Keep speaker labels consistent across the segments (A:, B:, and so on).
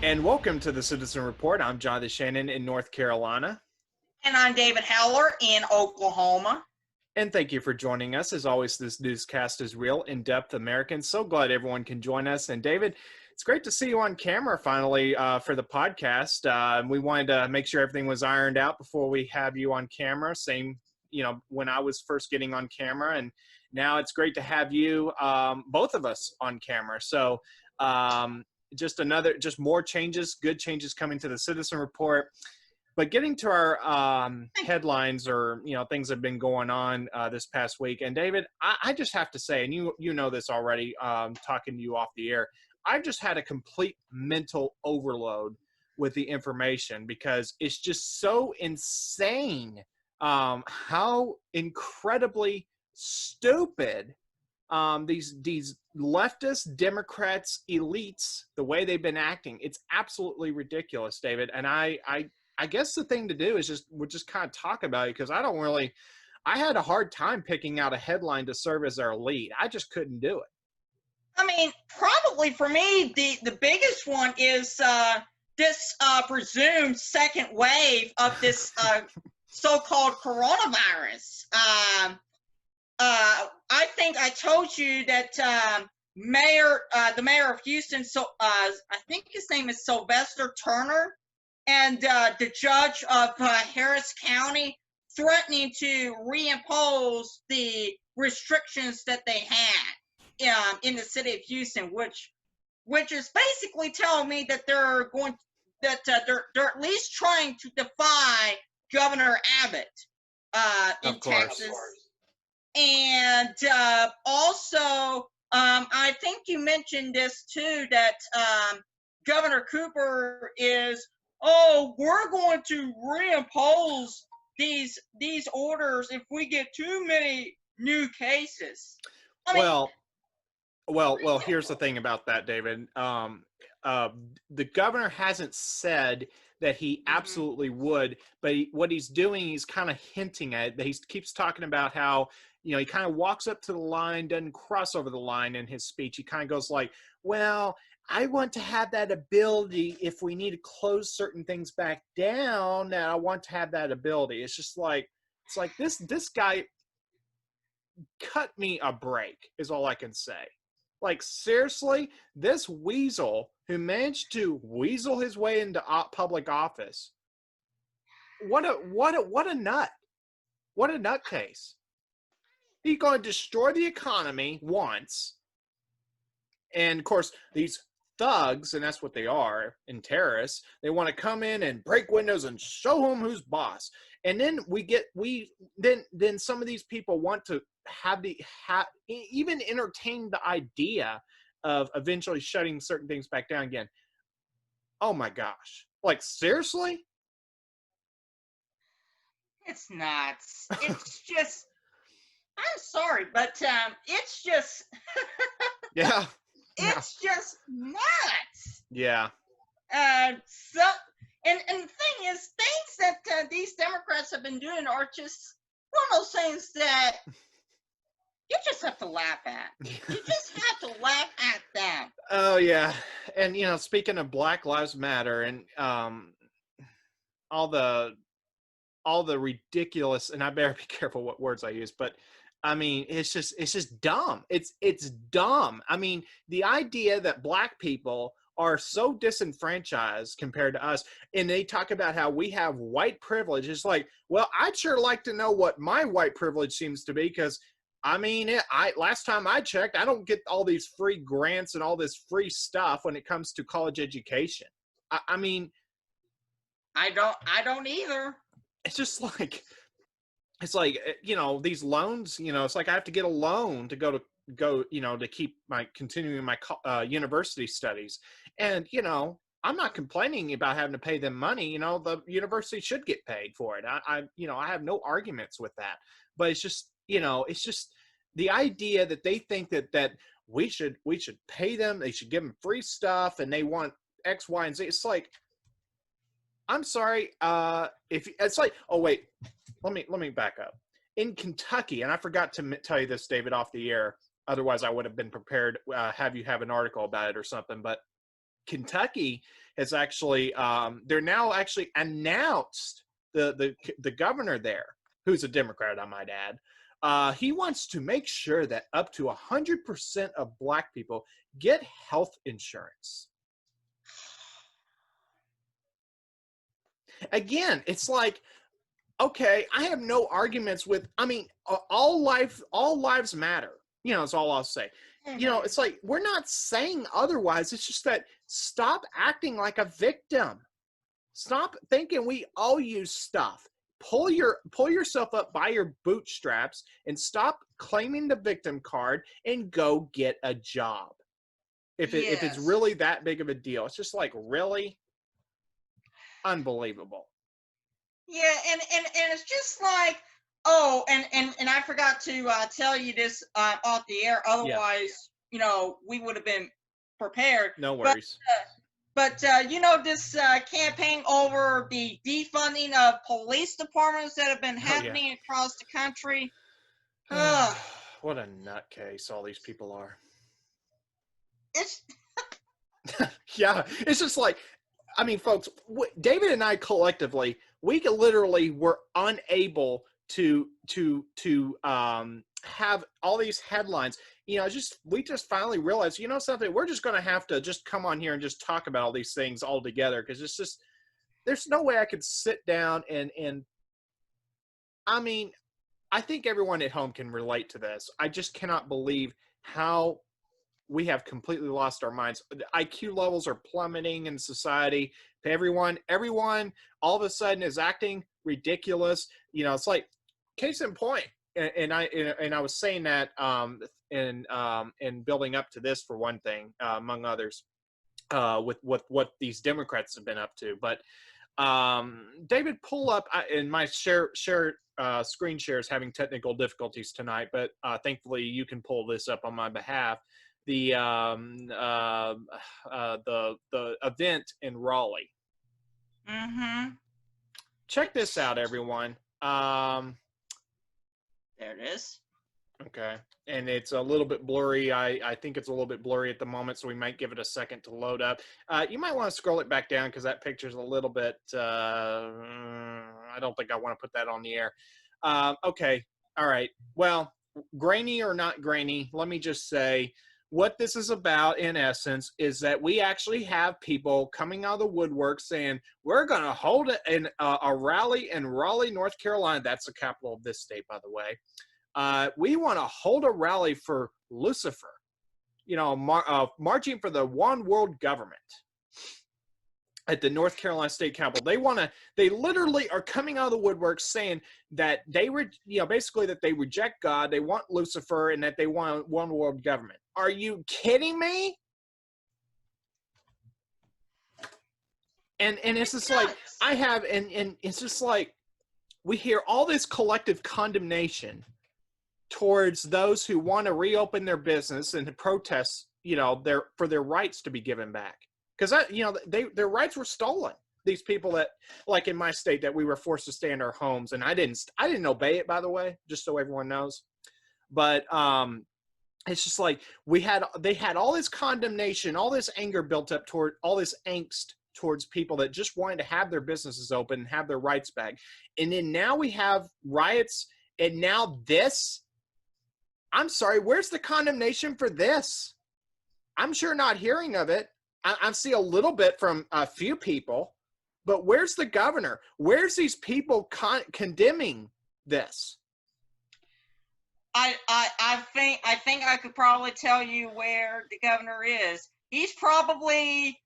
A: And welcome to the Citizen Report. I'm Jonathan Shannon in North Carolina.
B: And I'm David Heller in Oklahoma.
A: And thank you for joining us. As always, this newscast is real, in-depth American. So glad everyone can join us. And David, it's great to see you on camera finally for the podcast. We wanted to make sure everything was ironed out before we have you on camera. Same, when I was first getting on camera. And now it's great to have you, both of us, on camera. So just more changes, good changes coming to the Citizen Report. But getting to our headlines or, things that have been going on this past week. And David, I just have to say, and you know this already, talking to you off the air, I've just had a complete mental overload with the information because it's just so insane how incredibly stupid these leftist Democrats elites, the way they've been acting. It's absolutely ridiculous, David. And I guess the thing to do is we'll just kind of talk about it because I had a hard time picking out a headline to serve as our lead. I just couldn't do it.
B: I mean, probably for me, the biggest one is this presumed second wave of this so-called coronavirus. I think I told you that the mayor of Houston, I think his name is Sylvester Turner, and the judge of Harris County threatening to reimpose the restrictions that they had in the city of Houston, which is basically telling me that they're at least trying to defy Governor Abbott in Texas. And also, I think you mentioned this too, that Governor Cooper is, we're going to reimpose these orders if we get too many new cases.
A: Well, here's the thing about that, David. The governor hasn't said that he absolutely would, but what he's doing, he's kind of hinting at it. He keeps talking about how, he kind of walks up to the line, doesn't cross over the line in his speech. He kind of goes like, well, I want to have that ability if we need to close certain things back down, and I want to have that ability. It's like this guy, cut me a break is all I can say. Like, seriously, this weasel who managed to weasel his way into public office, what a nut. What a nutcase. He's going to destroy the economy once. And, of course, these thugs, and that's what they are, and terrorists, they want to come in and break windows and show them who's boss. And then then some of these people want to even entertain the idea of eventually shutting certain things back down again. Oh my gosh. Like, seriously?
B: It's nuts. It's just, I'm sorry, but it's just,
A: yeah.
B: It's just nuts.
A: Yeah.
B: And the thing is, things that these Democrats have been doing are just one of those things that you just have to laugh at. You just have to laugh at them.
A: Oh yeah, and speaking of Black Lives Matter and all the ridiculous, and I better be careful what words I use, but I mean, it's just dumb. It's dumb. I mean, the idea that Black people are so disenfranchised compared to us, and they talk about how we have white privilege. It's like, well, I'd sure like to know what my white privilege seems to be, because I mean, last time I checked, I don't get all these free grants and all this free stuff when it comes to college education. I mean,
B: I don't either.
A: It's just like, these loans, it's like I have to get a loan to go, to keep continuing my university studies. And, I'm not complaining about having to pay them money. The university should get paid for it. I have no arguments with that, but it's just the idea that they think that we should pay them, they should give them free stuff, and they want X, Y, and Z. It's like, I'm sorry, if it's like, oh wait, let me back up. In Kentucky, and I forgot to tell you this, David, off the air, otherwise I would have been prepared, have you have an article about it or something, but Kentucky has actually, they're now actually announced the governor there, who's a Democrat, I might add. He wants to make sure that up to 100% of Black people get health insurance. Again, it's like, okay, I have no arguments with, I mean, all lives matter. It's all I'll say.
B: Mhm.
A: It's like, we're not saying otherwise. It's just that stop acting like a victim. Stop thinking we owe you stuff. Pull yourself up by your bootstraps and stop claiming the victim card and go get a job. If it's
B: Yes.
A: really that big of a deal, it's just like, really unbelievable.
B: Yeah, and it's just like, oh, and I forgot to tell you this off the air.
A: Yeah,
B: Otherwise, we would have been prepared.
A: no
B: But
A: worries.
B: this campaign over the defunding of police departments that have been
A: Oh yeah.
B: happening across the country. Uh,
A: What a nutcase all these people are.
B: it's
A: Yeah, it's just like, I mean, folks, David and I collectively, we literally were unable to have all these headlines. We just finally realized, something, we're just going to have to just come on here and just talk about all these things all together, because it's just, there's no way I could sit down and I mean, I think everyone at home can relate to this. I just cannot believe how we have completely lost our minds. The IQ levels are plummeting in society. Everyone all of a sudden is acting ridiculous. It's like, case in point. And I was saying that in building up to this, for one thing, among others, with what these Democrats have been up to. But David, pull up, and my screen share is having technical difficulties tonight, but thankfully you can pull this up on my behalf. The event in Raleigh.
B: mm-hmm.
A: Check this out, everyone.
B: There it is.
A: Okay, and it's a little bit blurry. I think it's a little bit blurry at the moment, so we might give it a second to load up. You might want to scroll it back down, because that picture's a little bit, I don't think I want to put that on the air. Okay, all right. Well, grainy or not grainy, let me just say, what this is about, in essence, is that we actually have people coming out of the woodwork saying, we're going to hold a rally in Raleigh, North Carolina. That's the capital of this state, by the way. We want to hold a rally for Lucifer, marching for the one world government at the North Carolina State Capitol. They literally are coming out of the woodwork saying that basically that they reject God, they want Lucifer, and that they want one world government. Are you kidding me? And it's just like, and it's just like, we hear all this collective condemnation towards those who want to reopen their business and to protest, for their rights to be given back. Because their rights were stolen. These people that, like in my state, that we were forced to stay in our homes, and I didn't obey it, by the way, just so everyone knows. But it's just like, they had all this condemnation, all this anger built up toward, all this angst towards people that just wanted to have their businesses open and have their rights back. And then now we have riots, and now this. I'm sorry, where's the condemnation for this? I'm sure not hearing of it. I see a little bit from a few people, but where's the governor? Where's these people condemning this?
B: I think I could probably tell you where the governor is. He's probably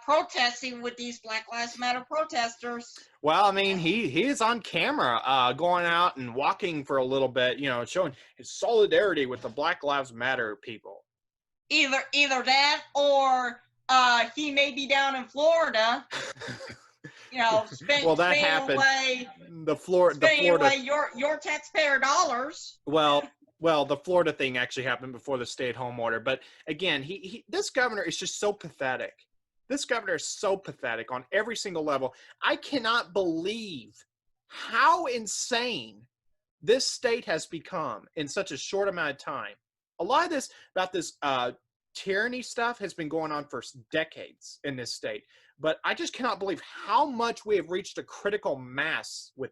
B: protesting with these Black Lives Matter protesters.
A: Well, I mean, he is on camera going out and walking for a little bit, showing his solidarity with the Black Lives Matter people.
B: Either that, or he may be down in Florida.
A: Well, that happened.
B: Spending away your taxpayer dollars.
A: Well, the Florida thing actually happened before the stay-at-home order. But again, this governor is just so pathetic. This governor is so pathetic on every single level. I cannot believe how insane this state has become in such a short amount of time. A lot of this about this tyranny stuff has been going on for decades in this state, but I just cannot believe how much we have reached a critical mass with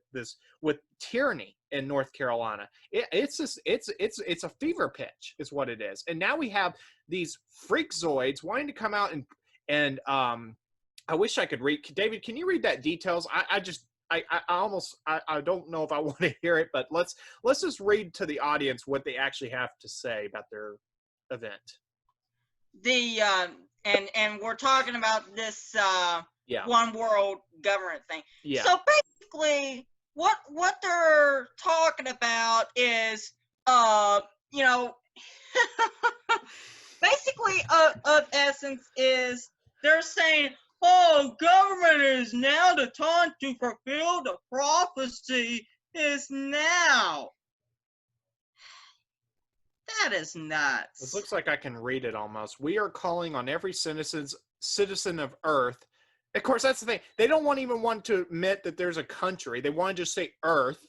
A: tyranny in North Carolina. It's a fever pitch is what it is. And now we have these freakzoids wanting to come out and I wish I could read. David, can you read that details? I don't know if I want to hear it, but let's just read to the audience what they actually have to say about their event.
B: And we're talking about this
A: Yeah.
B: one world government thing.
A: Yeah.
B: So basically, what they're talking about is you know, basically of essence is they're saying, oh, government is now, the time to fulfill the prophecy is now. That is nuts.
A: This looks like I can read it almost. We are calling on every citizen of Earth. Of course, that's the thing. They don't even want to admit that there's a country. They want to just say Earth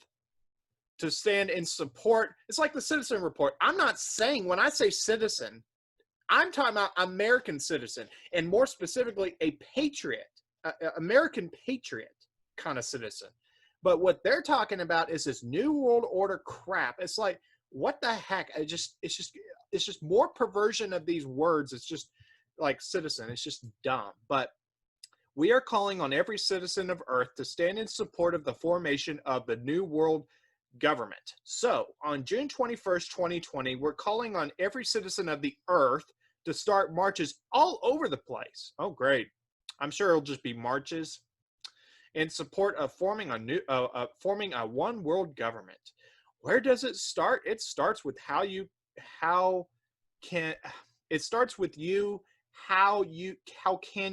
A: to stand in support. It's like the Citizen Report. I'm not saying, when I say citizen, I'm talking about American citizen, and more specifically, a patriot, American patriot kind of citizen. But what they're talking about is this New World Order crap. It's like, what the heck? It's just more perversion of these words. It's just like citizen. It's just dumb. But we are calling on every citizen of Earth to stand in support of the formation of the New World Government. So on June 21st, 2020, we're calling on every citizen of the Earth to start marches all over the place. Oh, great. I'm sure it'll just be marches in support of forming a one world government. Where does it start? It starts with how can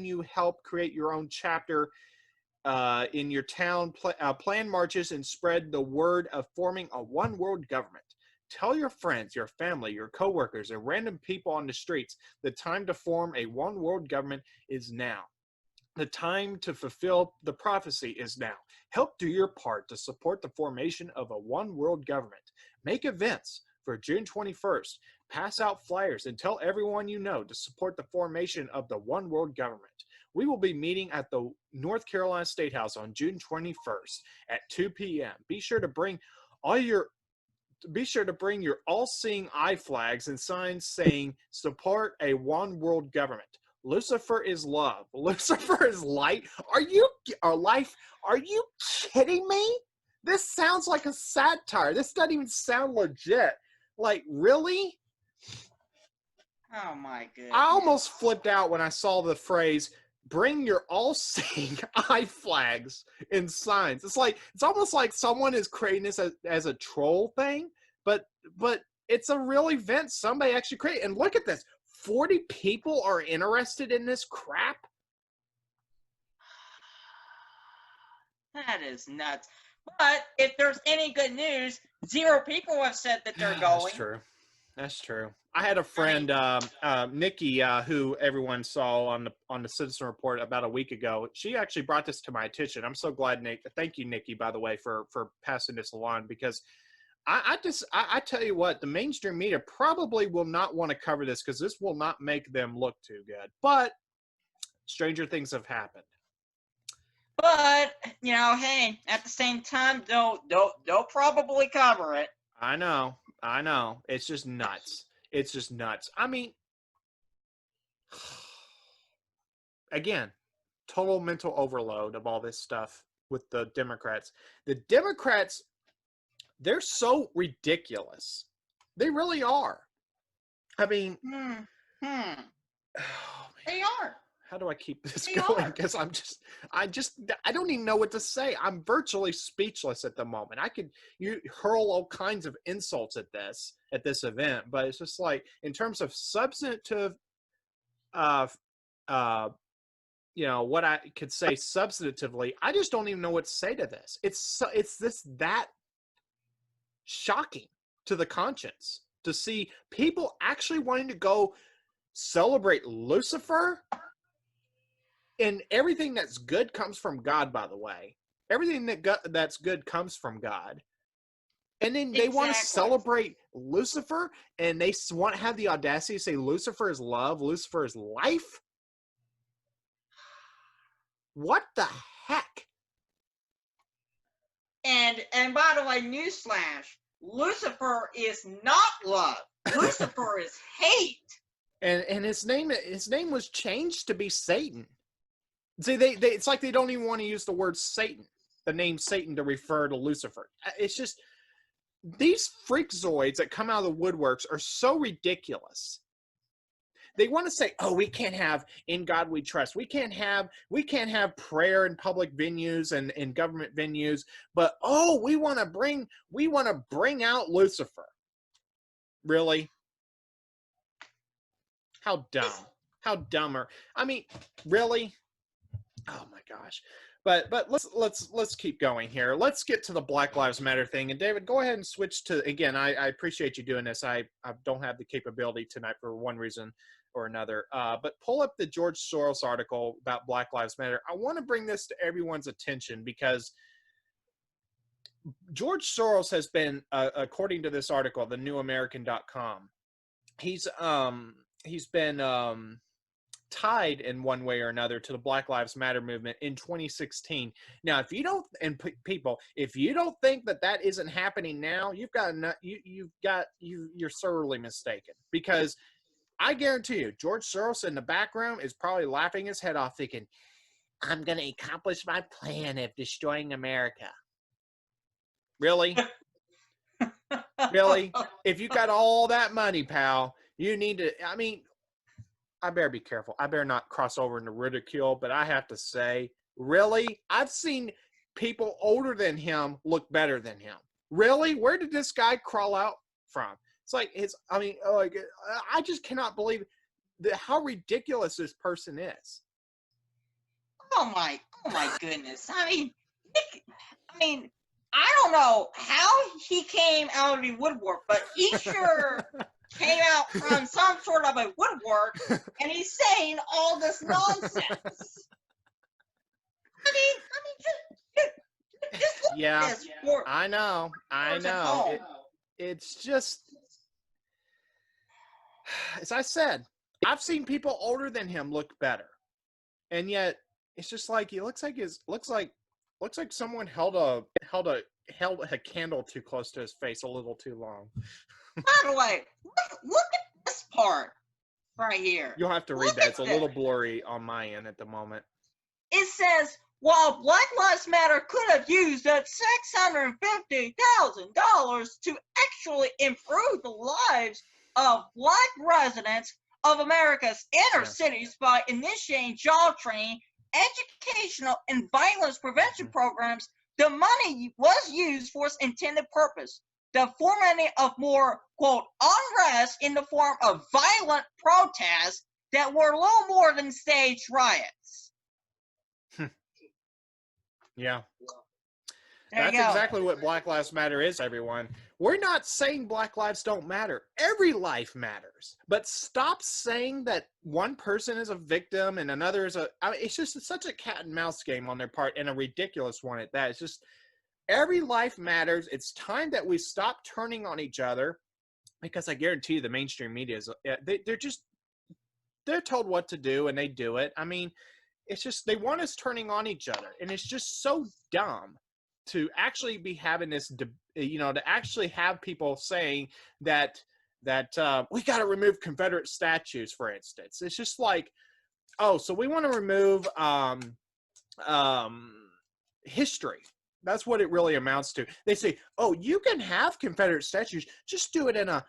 A: you help create your own chapter in your town, plan marches and spread the word of forming a one world government. Tell your friends, your family, your coworkers, and random people on the streets the time to form a one world government is now. The time to fulfill the prophecy is now. Help do your part to support the formation of a one world government. Make events for June 21st. Pass out flyers and tell everyone you know to support the formation of the one world government. We will be meeting at the North Carolina State House on June 21st at 2 p.m. Be sure to bring your all-seeing eye flags and signs saying support a one world government. Lucifer is love. Lucifer is light. Are you kidding me? This sounds like a satire. This doesn't even sound legit. Like, really?
B: Oh my goodness.
A: I almost flipped out when I saw the phrase, bring your all-seeing eye flags and signs. It's almost like someone is creating this as a troll thing, but it's a real event somebody actually created. And look at this. 40 people are interested in this crap.
B: That is nuts. But if there's any good news, 0 people have said that they're going.
A: That's true. I had a friend, Nikki, who everyone saw on the Citizen Report about a week ago. She actually brought this to my attention. I'm so glad, Nick. Thank you, Nikki, by the way, for passing this along, because I tell you what, the mainstream media probably will not want to cover this because this will not make them look too good. But stranger things have happened.
B: But hey, at the same time, they'll probably cover it.
A: I know. It's just nuts. I mean, again, total mental overload of all this stuff with the Democrats. The Democrats, they're so ridiculous. They really are. I mean,
B: Oh, they are.
A: How do I keep this going? Because I don't even know what to say. I'm virtually speechless at the moment. You hurl all kinds of insults at this event, but it's just like, in terms of substantive, what I could say substantively, I just don't even know what to say to this. It's that shocking to the conscience to see people actually wanting to go celebrate Lucifer. And everything that's good comes from God, by the way. Everything that's good comes from God. And then they want to
B: Exactly.
A: celebrate Lucifer, and they want to have the audacity to say Lucifer is love, Lucifer is life. What the heck?
B: And by the way, newsflash: Lucifer is not love. Lucifer is hate.
A: And his name was changed to be Satan. See, they it's like they don't even want to use the word Satan, the name Satan, to refer to Lucifer. It's just these freakazoids that come out of the woodworks are so ridiculous. They want to say, "Oh, we can't have in God we trust. We can't have prayer in public venues and government venues, but oh, we want to bring out Lucifer." Really? How dumb. How dumber. I mean, really? Oh my gosh. But let's keep going here. Let's get to the Black Lives Matter thing. And David, go ahead and switch to, again, I appreciate you doing this. I don't have the capability tonight for one reason or another. But pull up the George Soros article about Black Lives Matter. I want to bring this to everyone's attention because George Soros has been, according to this article, the newamerican.com, he's been tied in one way or another to the Black Lives Matter movement in 2016. Now, if you don't, and people, if you don't think that isn't happening now, you're sorely mistaken, because I guarantee you, George Soros in the background is probably laughing his head off, thinking, "I'm going to accomplish my plan of destroying America." Really? Really? If you got all that money, pal, you need to, I mean, I better be careful. I better not cross over into ridicule, but I have to say, really? I've seen people older than him look better than him. Really? Where did this guy crawl out from? It's like, I just cannot believe how ridiculous this person is.
B: Oh my goodness. I mean, I don't know how he came out of the woodwork, but he sure came out from some sort of a woodwork, and he's saying all this nonsense. Just look
A: Yeah,
B: at this.
A: I know. It's just, as I said, I've seen people older than him look better, and yet it's just like he looks like someone held a candle too close to his face a little too long.
B: By the way, look at this part right here.
A: You'll have to read that. It's a little blurry on my end at the moment.
B: It says, while Black Lives Matter could have used that $650,000 to actually improve the lives of Black residents of America's inner cities by initiating job training, educational, and violence prevention programs, the money was used for its intended purpose: the fomenting of more, quote, unrest in the form of violent protests that were little more than staged riots.
A: Yeah.
B: There
A: That's exactly what Black Lives Matter is, everyone. We're not saying Black lives don't matter. Every life matters. But stop saying that one person is a victim and another is it's just such a cat and mouse game on their part, and a ridiculous one at that. It's just, every life matters. It's time that we stop turning on each other, because I guarantee you the mainstream media is, they're told what to do and they do it. I mean, it's just, they want us turning on each other, and it's just so dumb to actually be having this, to actually have people saying that we got to remove Confederate statues, for instance. It's just like, oh, so we want to remove history. That's what it really amounts to. They say, "Oh, you can have Confederate statues, just do it in a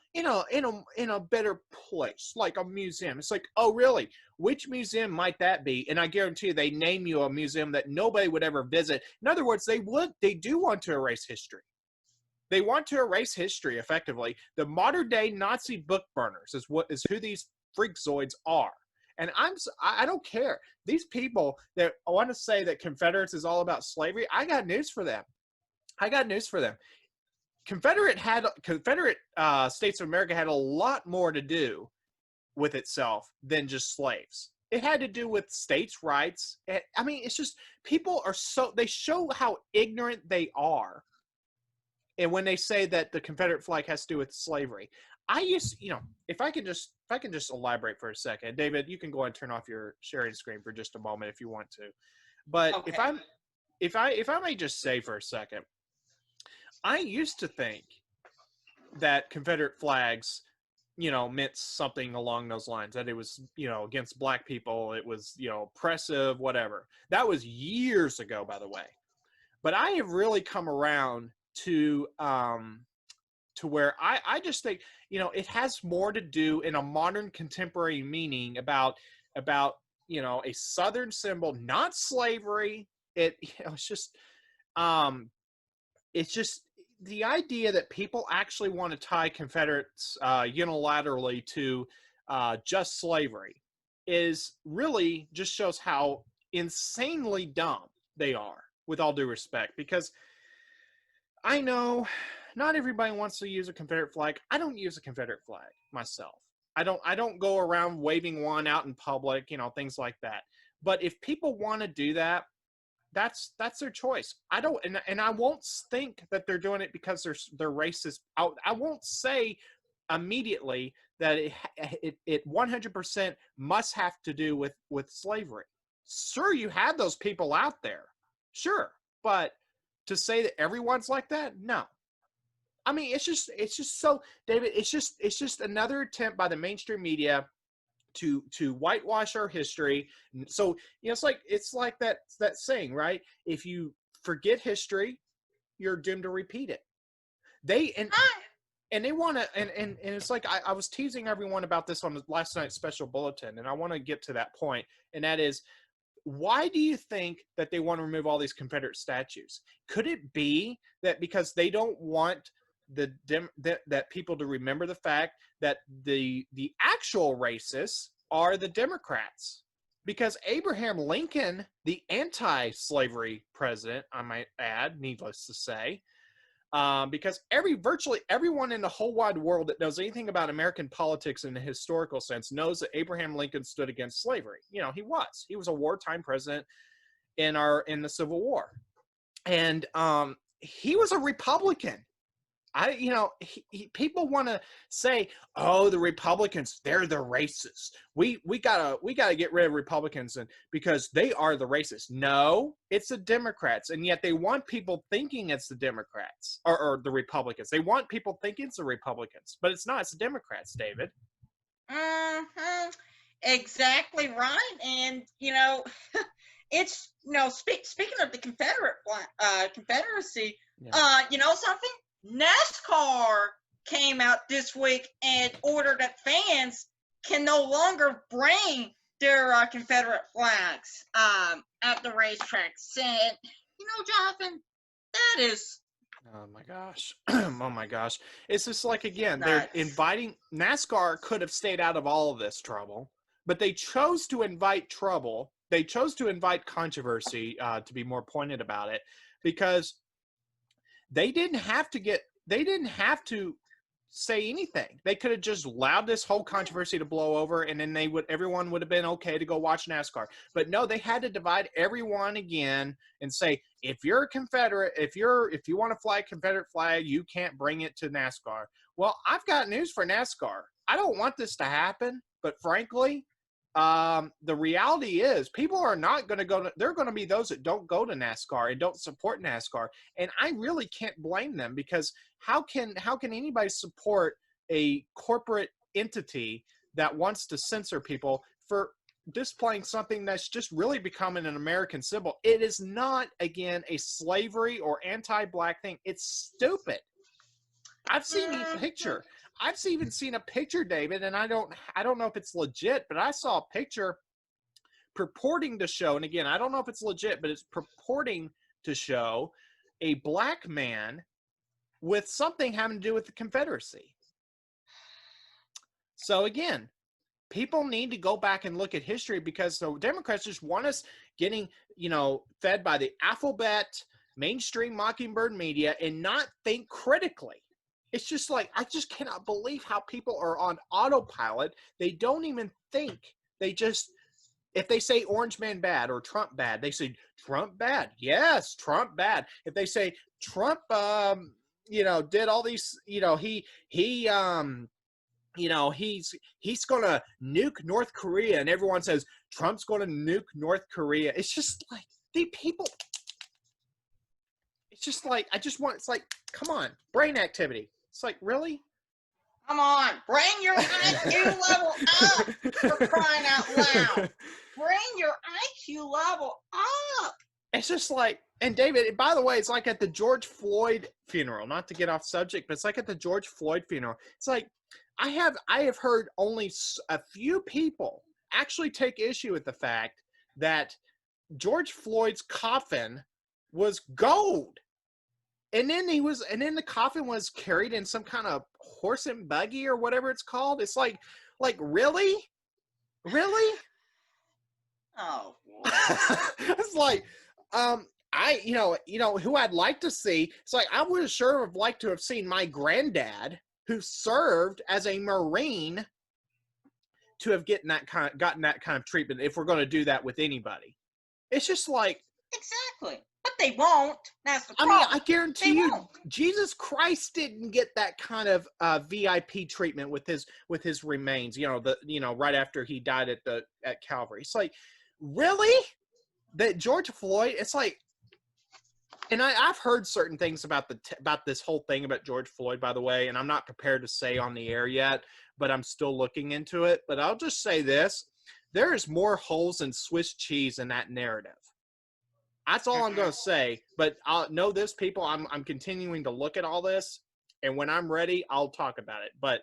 A: better place, like a museum." It's like, oh, really? Which museum might that be? And I guarantee you, they name you a museum that nobody would ever visit. In other words, they do want to erase history. They want to erase history effectively. The modern day Nazi book burners is who these freakazoids are. And I don't care. These people that want to say that Confederates is all about slavery, I got news for them. Confederate States of America had a lot more to do with itself than just slaves. It had to do with states' rights. I mean, it's just, people are they show how ignorant they are and when they say that the Confederate flag has to do with slavery, I used, if I can just elaborate for a second, David, you can go ahead and turn off your sharing screen for just a moment if you want to. But
B: Okay.
A: if I may just say for a second, I used to think that Confederate flags, meant something along those lines, that it was, against black people, it was, oppressive, whatever. That was years ago, by the way. But I have really come around to where I just think, it has more to do in a modern contemporary meaning about a Southern symbol, not slavery. Um, it's just the idea that people actually want to tie Confederates unilaterally to just slavery is really just shows how insanely dumb they are, with all due respect. Because I know not everybody wants to use a Confederate flag. I don't use a Confederate flag myself. I don't go around waving one out in public, things like that. But if people want to do that, that's their choice. I don't, and I won't think that they're doing it because they're racist. I won't say immediately that it 100% must have to do with slavery. Sure, you have those people out there, sure, but to say that everyone's like that, no. I mean, it's just so, David, it's just another attempt by the mainstream media to whitewash our history. So it's like that saying, right? If you forget history, you're doomed to repeat it. They and they want to, and it's like I was teasing everyone about this on last night's special bulletin, and I want to get to that point, and that is, why do you think that they want to remove all these Confederate statues? Could it be that because they don't want that people to remember the fact that the actual racists are the Democrats? Because Abraham Lincoln, the anti-slavery president, I might add, needless to say, because virtually everyone in the whole wide world that knows anything about American politics in a historical sense knows that Abraham Lincoln stood against slavery. He was a wartime president in the Civil War, and he was a Republican. People want to say, "Oh, the Republicans, they're the racists. We gotta get rid of Republicans because they are the racists." No, it's the Democrats, and yet they want people thinking it's the Democrats or the Republicans. They want people thinking it's the Republicans, but it's not. It's the Democrats, David.
B: Mm-hmm. Exactly right. And it's speaking of the Confederacy,
A: Yeah.
B: Something, NASCAR came out this week and ordered that fans can no longer bring their Confederate flags at the racetracks. And Jonathan, that is
A: Oh my gosh. Oh my gosh. It's just like, again, they're
B: nuts.
A: inviting. NASCAR could have stayed out of all of this trouble, but they chose to invite trouble. They chose to invite controversy, to be more pointed about it, because they didn't have to say anything. They could have just allowed this whole controversy to blow over, and then everyone would have been okay to go watch NASCAR. But no, they had to divide everyone again and say, if you're a Confederate, if you want to fly a Confederate flag, you can't bring it to NASCAR. Well, I've got news for NASCAR. I don't want this to happen, but frankly, the reality is people are not going to go to, they're going to be those that don't go to NASCAR and don't support NASCAR. And I really can't blame them, because how can anybody support a corporate entity that wants to censor people for displaying something that's just really becoming an American symbol? It is not, again, a slavery or anti-black thing. It's stupid. I've seen a picture. I've even seen a picture, David, and I don't know if it's legit, but I saw a picture purporting to show, and again, I don't know if it's legit, but it's purporting to show a black man with something having to do with the Confederacy. So again, people need to go back and look at history, because the Democrats just want us getting, fed by the alphabet, mainstream mockingbird media, and not think critically. It's just like, I just cannot believe how people are on autopilot. They don't even think. They just, if they say Orange Man bad or Trump bad, they say Trump bad. Yes, Trump bad. If they say Trump did all these, he's gonna nuke North Korea, and everyone says Trump's gonna nuke North Korea. It's just like the people. It's just like it's like, come on, brain activity. It's like, really?
B: Come on, bring your IQ level up for crying out loud. Bring your IQ level up.
A: It's just like, and David, by the way, it's like at the George Floyd funeral, not to get off subject, but it's like at the George Floyd funeral. It's like, I have heard only a few people actually take issue with the fact that George Floyd's coffin was gold. And then the coffin was carried in some kind of horse and buggy or whatever it's called. It's like really? Really?
B: Oh.
A: It's like, who I'd like to see. It's like, I would sure have liked to have seen my granddad, who served as a Marine, to have gotten that kind of treatment if we're going to do that with anybody. It's just like,
B: exactly. But they won't. That's the problem.
A: I mean, I guarantee you, Jesus Christ didn't get that kind of VIP treatment with his remains. Right after he died at Calvary. It's like, really? That George Floyd? It's like, and I've heard certain things about this whole thing about George Floyd, by the way, and I'm not prepared to say on the air yet, but I'm still looking into it. But I'll just say this: there is more holes in Swiss cheese in that narrative. That's all I'm going to say. But I'll know this, people. I'm continuing to look at all this, and when I'm ready, I'll talk about it. But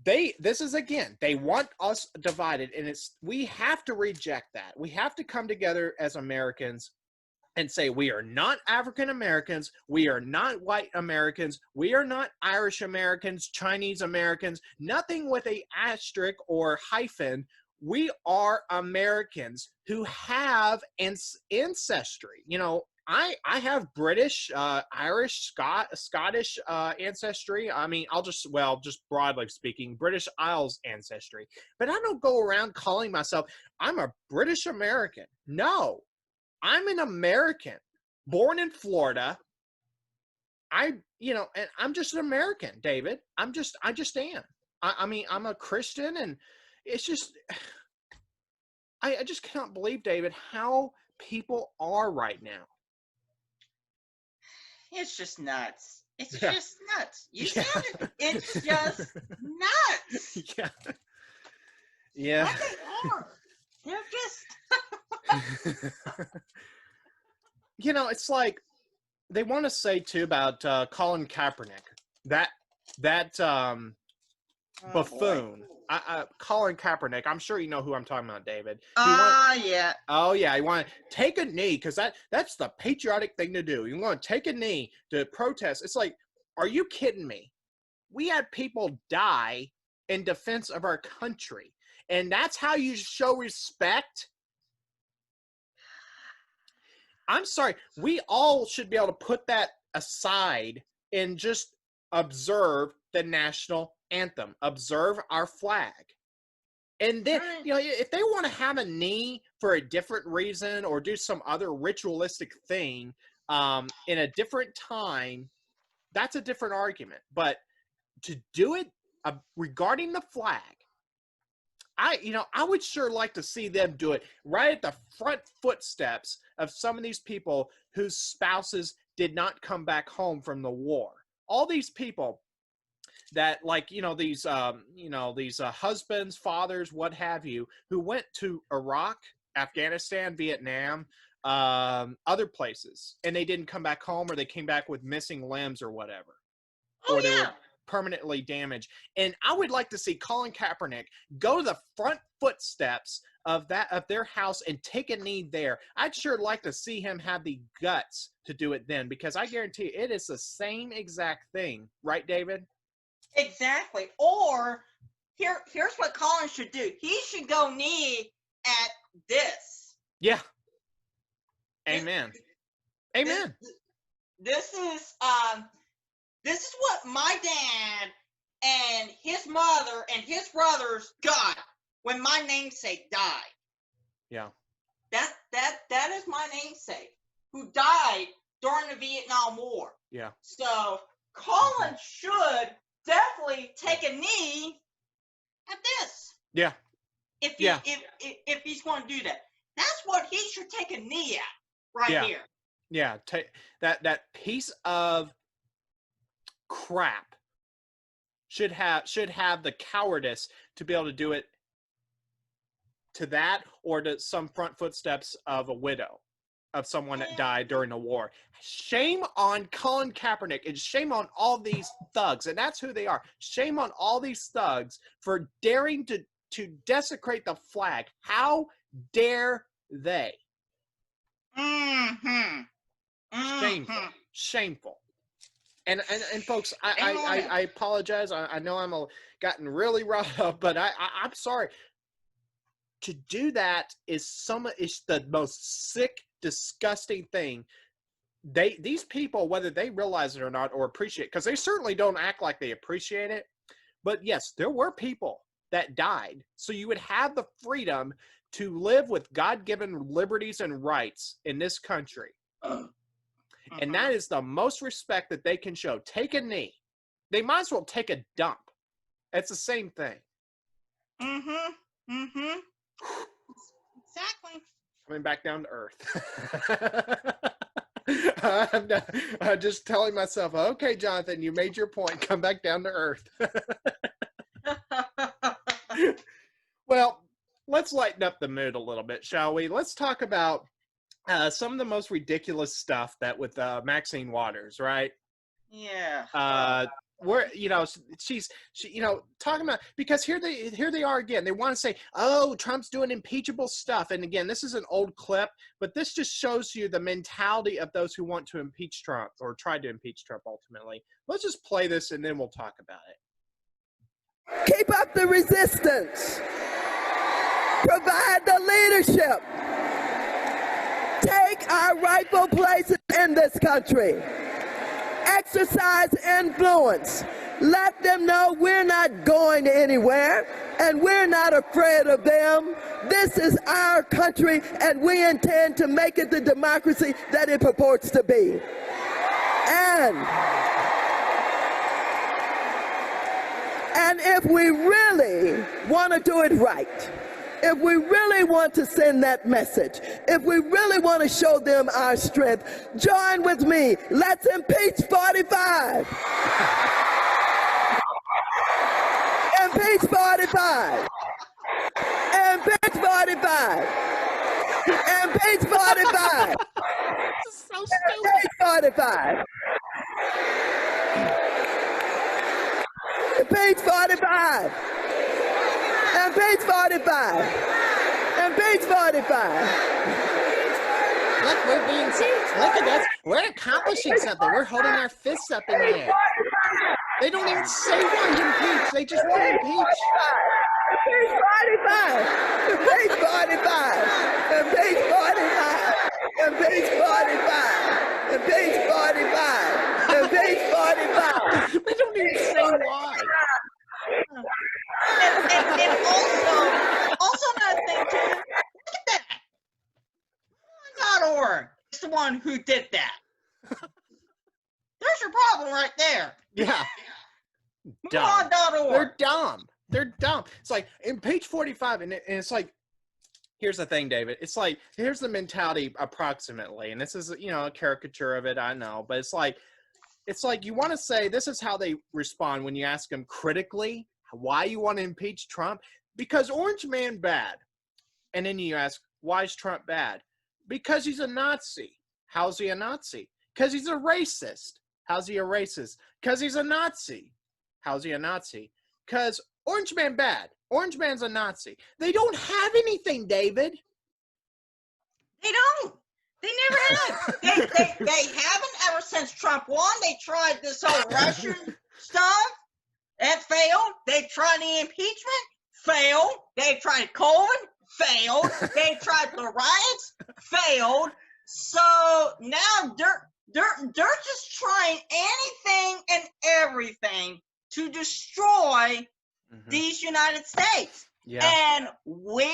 A: this is, again, they want us divided, and we have to reject that. We have to come together as Americans and say, we are not African Americans, we are not white Americans, we are not Irish Americans, Chinese Americans, nothing with a asterisk or hyphen. We are Americans who have ancestry. I have British, Irish, Scottish ancestry. I mean, just broadly speaking, British Isles ancestry. But I don't go around calling myself, I'm a British American. No, I'm an American, born in Florida. And I'm just an American, David. I just am. I mean, I'm a Christian, and it's just, I just cannot believe, David, how people are right now.
B: It's just nuts. It's just nuts. You said it. It's just nuts.
A: Yeah. Yeah.
B: What they are. They're just.
A: It's like they want to say too about Colin Kaepernick, that buffoon. Colin Kaepernick. I'm sure you know who I'm talking about, David.
B: Yeah.
A: Oh yeah, you want to take a knee because that's the patriotic thing to do. You want to take a knee to protest. It's like, are you kidding me? We had people die in defense of our country, and that's how you show respect. I'm sorry. We all should be able to put that aside and just observe the national anthem, observe our flag. And then, if they want to have a knee for a different reason or do some other ritualistic thing in a different time, that's a different argument. But to do it regarding the flag, I would sure like to see them do it right at the front footsteps of some of these people whose spouses did not come back home from the war. All these people that, these husbands, fathers, what have you, who went to Iraq, Afghanistan, Vietnam, other places, and they didn't come back home, or they came back with missing limbs or whatever.
B: Oh,
A: they were permanently damaged. And I would like to see Colin Kaepernick go to the front footsteps of their house and take a knee there. I'd sure like to see him have the guts to do it then, because I guarantee you it is the same exact thing. Right, David?
B: Exactly. Or here's what Colin should do. He should go knee at this.
A: Yeah. Amen. Amen.
B: This is what my dad and his mother and his brothers got when my namesake died.
A: Yeah.
B: That is my namesake, who died during the Vietnam War.
A: Yeah.
B: So Colin should definitely take a knee at this.
A: Yeah.
B: If he's going to do that, that's what he should take a knee at here.
A: Yeah. That piece of crap should have the cowardice to be able to do it to that, or to some front footsteps of a widow of someone that died during the war. Shame on Colin Kaepernick, and shame on all these thugs, and that's who they are. Shame on all these thugs for daring to desecrate the flag. How dare they? Shameful. And folks, I apologize. I know I'm gotten really riled up, but I'm sorry. To do that is the most sick, disgusting thing. These people, whether they realize it or not, or appreciate it, because they certainly don't act like they appreciate it. But yes, there were people that died, so you would have the freedom to live with God-given liberties and rights in this country. And that is the most respect that they can show. Take a knee. They might as well take a dump. It's the same thing.
B: Exactly.
A: Coming back down to earth. I'm just telling myself, okay, Jonathan, you made your point. Come back down to earth. Well, let's lighten up the mood a little bit, shall we? Let's talk about some of the most ridiculous stuff that with Maxine Waters, right?
B: Yeah.
A: Where she's talking about, because here they are again. They want to say, oh, Trump's doing impeachable stuff, and again, this is an old clip, but this just shows you the mentality of those who want to impeach Trump or try to impeach Trump. Ultimately, let's just play this and then we'll talk about it.
C: Keep up the resistance. Provide the leadership. Take our rightful places in this country. Exercise influence. Let them know we're not going anywhere and we're not afraid of them. This is our country and we intend to make it the democracy that it purports to be. And if we really want to do it right, if we really want to send that message, if we really want to show them our strength, join with me. Let's impeach 45. Impeach 45. Impeach 45. Impeach 45.
A: So
C: Impeach 45. Impeach 45. Impeach 45. Impeach 45.
A: Look, we're being look at us. We're accomplishing something. We're holding our fists up in the air. They don't even say want to impeach. They just want to impeach.
C: Impeach 45. Impeach 45. Impeach 45. Impeach 45. Impeach 45. Impeach 45.
A: They don't even say why.
B: And also another thing too, look at that. .org is the one who did that. There's your problem right there.
A: Yeah.
B: Dumb.
A: They're dumb. They're dumb. It's like impeach 45, and it's like, here's the thing, David. It's like, here's the mentality approximately, and this is a caricature of it, I know, but it's like you want to say this is how they respond when you ask them critically why you want to impeach Trump. Because Orange Man bad. And then you ask, why is Trump bad? Because he's a Nazi. How's he a Nazi? Because he's a racist. How's he a racist? Because he's a Nazi. How's he a Nazi? Because Orange Man bad. Orange Man's a Nazi. They don't have anything, David.
B: They don't. They never have. They haven't ever since Trump won. They tried this whole Russian stuff. That failed. They tried the impeachment. Failed. They tried COVID. Failed. They tried the riots. Failed. So now they're just trying anything and everything to destroy these United States.
A: Yeah.
B: And we,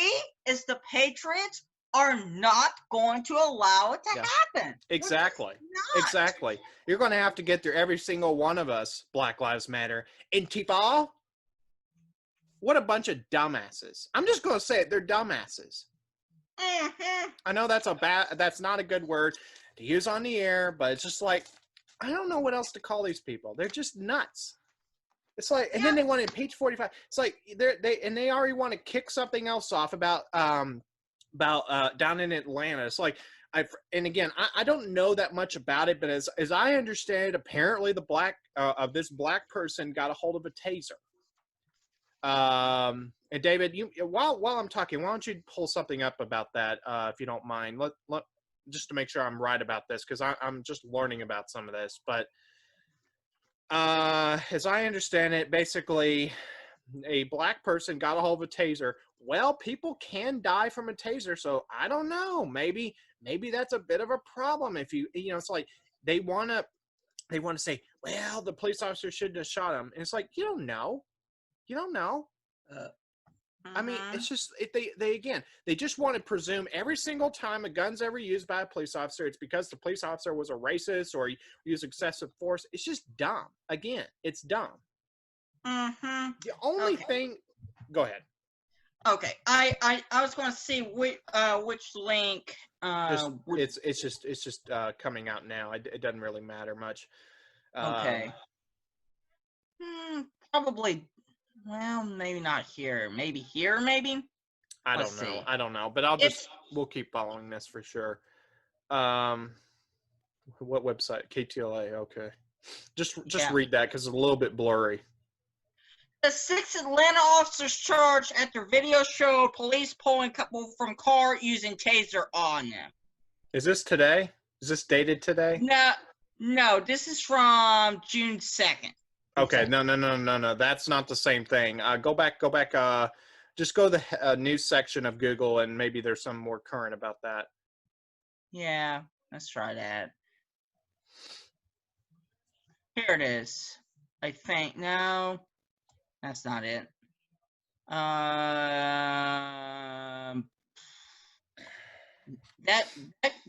B: as the patriots, are not going to allow it to happen.
A: Exactly.
B: Not.
A: Exactly. You're going to have to get through every single one of us, Black Lives Matter. Antifa, what a bunch of dumbasses. I'm just going to say it. They're dumbasses.
B: Mm-hmm.
A: I know that's not a good word to use on the air, but it's just like, I don't know what else to call these people. They're just nuts. It's like, and then they want to impeach 45. It's like they already want to kick something else off about down in Atlanta. It's like, and again, I don't know that much about it, but as I understand it, apparently this black person got a hold of a taser. And David, while I'm talking, why don't you pull something up about that, if you don't mind? Let just to make sure I'm right about this, because I'm just learning about some of this. But as I understand it, basically, a black person got a hold of a taser. Well, people can die from a taser, so I don't know. Maybe that's a bit of a problem. If it's like they want to say, well, the police officer shouldn't have shot him, and it's like, you don't know. I mean, it's just they just want to presume every single time a gun's ever used by a police officer, it's because the police officer was a racist or he used excessive force. It's just dumb. Again, it's dumb.
B: Mm-hmm.
A: The only thing. Go ahead.
B: Okay, I was going to see which link.
A: It's just coming out now. It doesn't really matter much.
B: Okay. Probably. Well, maybe not here. Maybe here. Maybe.
A: I don't know. But we'll keep following this for sure. What website? KTLA. Okay. Just read that because it's a little bit blurry.
B: The 6 Atlanta officers charged after video showed police pulling couple from car using taser on them.
A: Is this today? Is this dated today?
B: No. This is from June 2nd.
A: Okay. No. That's not the same thing. Go back. Just go to the news section of Google, and maybe there's some more current about that.
B: Yeah, let's try that. Here it is. I think. No, that's not it.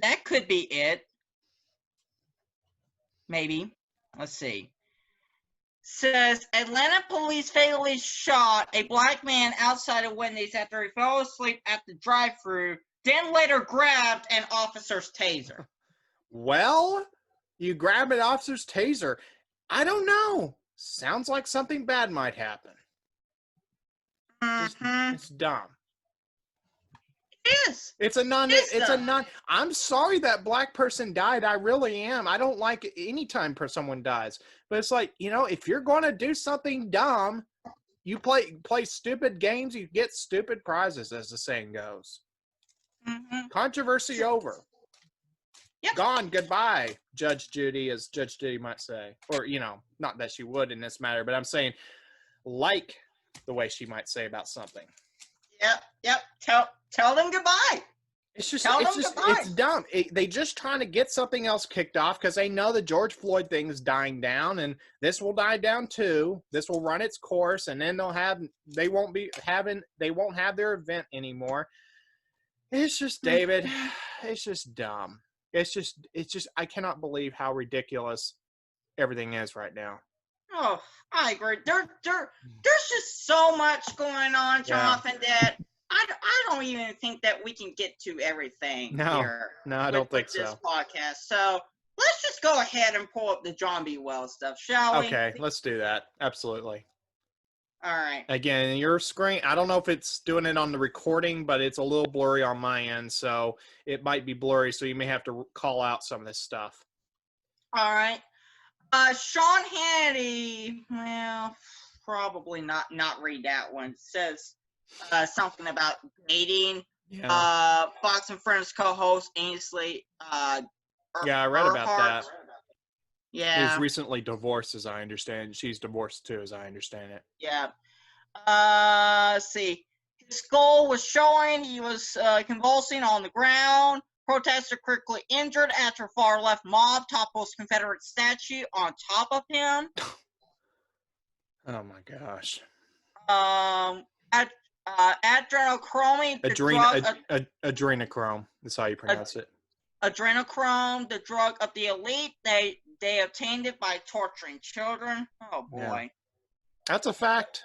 B: That could be it. Maybe. Let's see. Says Atlanta police fatally shot a black man outside of Wendy's after he fell asleep at the drive-thru, then later grabbed an officer's taser.
A: Well, you grab an officer's taser. I don't know. Sounds like something bad might happen. It's dumb.
B: It is.
A: It's a non. I'm sorry that black person died. I really am. I don't like any time someone dies. But it's like, if you're going to do something dumb, you play stupid games, you get stupid prizes, as the saying goes.
B: Mm-hmm.
A: Controversy over. Yep. Gone, goodbye, Judge Judy, as Judge Judy might say. Or, not that she would in this matter, but I'm saying like the way she might say about something.
B: Yep. Tell them goodbye.
A: It's dumb. They just trying to get something else kicked off because they know the George Floyd thing is dying down, and this will die down too. This will run its course, and then they won't have their event anymore. It's just, David, it's just dumb. It's just I cannot believe how ridiculous everything is right now.
B: Oh, I agree. There's just so much going on, Jonathan, that I don't even think that we can get to everything here.
A: No, I don't think so.
B: This podcast. So let's just go ahead and pull up the John B. Wells stuff, shall we?
A: Okay, let's do that. Absolutely.
B: All right.
A: Again, your screen, I don't know if it's doing it on the recording, but it's a little blurry on my end, so it might be blurry, so you may have to call out some of this stuff.
B: All right. Sean Hannity, well, probably not read that one. It says something about dating.
A: Yeah.
B: Fox and Friends co-host Ainsley.
A: Yeah, I read about that.
B: Yeah.
A: He's recently divorced, as I understand. She's divorced too, as I understand it.
B: Yeah. Let's see. His skull was showing. He was convulsing on the ground. Protester critically injured after far-left mob topples Confederate statue on top of him.
A: Oh my gosh.
B: Adrenochrome, the drug,
A: Adrenochrome. That's how you pronounce it.
B: adrenochrome, the drug of the elite. They obtained it by torturing children. Oh boy.
A: Yeah. That's a fact.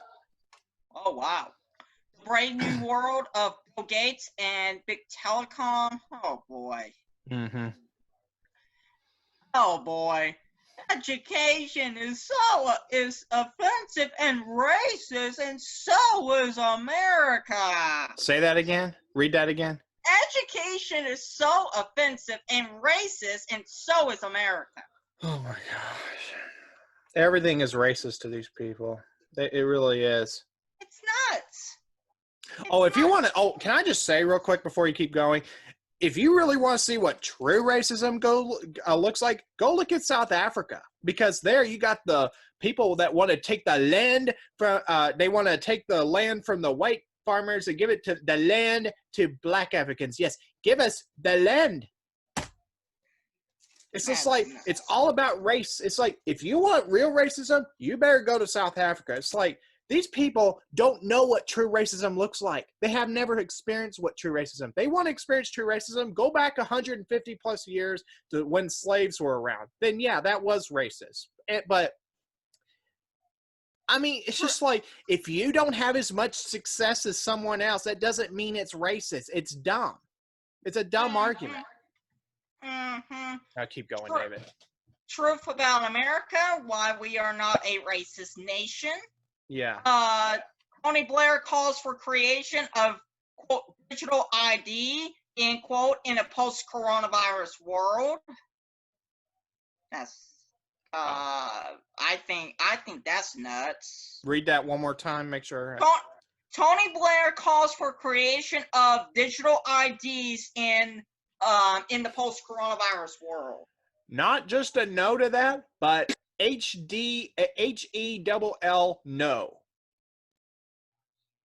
B: Oh wow. The Brave New World of Bill Gates and Big Telecom. Oh boy.
A: Mm-hmm.
B: Oh boy. Education is offensive and racist, and so is America.
A: Say that again. Read that again.
B: Education is so offensive and racist, and so is America.
A: Oh my gosh. Everything is racist to these people. It really is.
B: It's nuts.
A: If you want to, can I just say real quick before you keep going? If you really want to see what true racism looks like, go look at South Africa, because there you got the people that want to take the land from. They want to take the land from the white farmers and give it to the land to black Africans. Yes, give us the land. It's just like, it's all about race. It's like, if you want real racism, you better go to South Africa. It's like, these people don't know what true racism looks like. They have never experienced what true racism. They want to experience true racism, go back 150 plus years to when slaves were around. Then yeah, that was racist. But I mean, it's just like, if you don't have as much success as someone else, that doesn't mean it's racist. It's dumb. It's a dumb argument.
B: Mm-hmm.
A: I'll keep going, David.
B: Truth about America, why we are not a racist nation.
A: Yeah.
B: Tony Blair calls for creation of, quote, digital ID, end quote, in a post-coronavirus world. That's, I think that's nuts.
A: Read that one more time, make sure.
B: Tony Blair calls for creation of digital IDs in the post-coronavirus world.
A: Not just a no to that, but HELL no.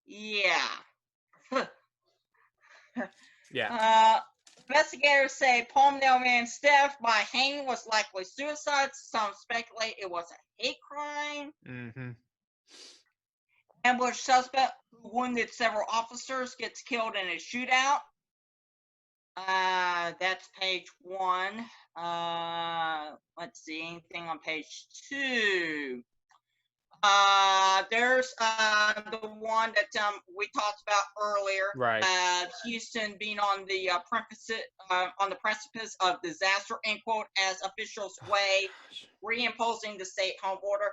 B: Yeah.
A: Yeah.
B: Investigators say Palmdale man's death by hanging was likely suicide. Some speculate it was a hate crime.
A: Mm-hmm.
B: Ambush suspect who wounded several officers gets killed in a shootout. That's page 1. Let's see, anything on page 2. There's the one that we talked about earlier.
A: Right.
B: Houston being on the precipice of disaster, end quote, as officials weigh reimposing the stay-at-home order.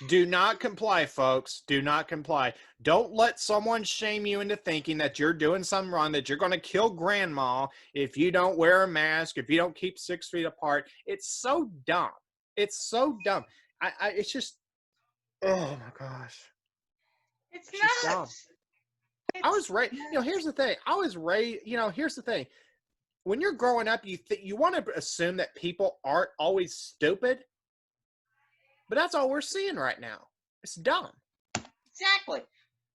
A: Do not comply, folks. Do not comply. Don't let someone shame you into thinking that you're doing something wrong, that you're going to kill grandma if you don't wear a mask, if you don't keep 6 feet apart. It's so dumb. It's so dumb. It's just, oh my gosh.
B: It's
A: nuts.
B: Dumb.
A: I was raised, here's the thing. I was raised, here's the thing. When you're growing up, you want to assume that people aren't always stupid. But that's all we're seeing right now. It's dumb.
B: Exactly.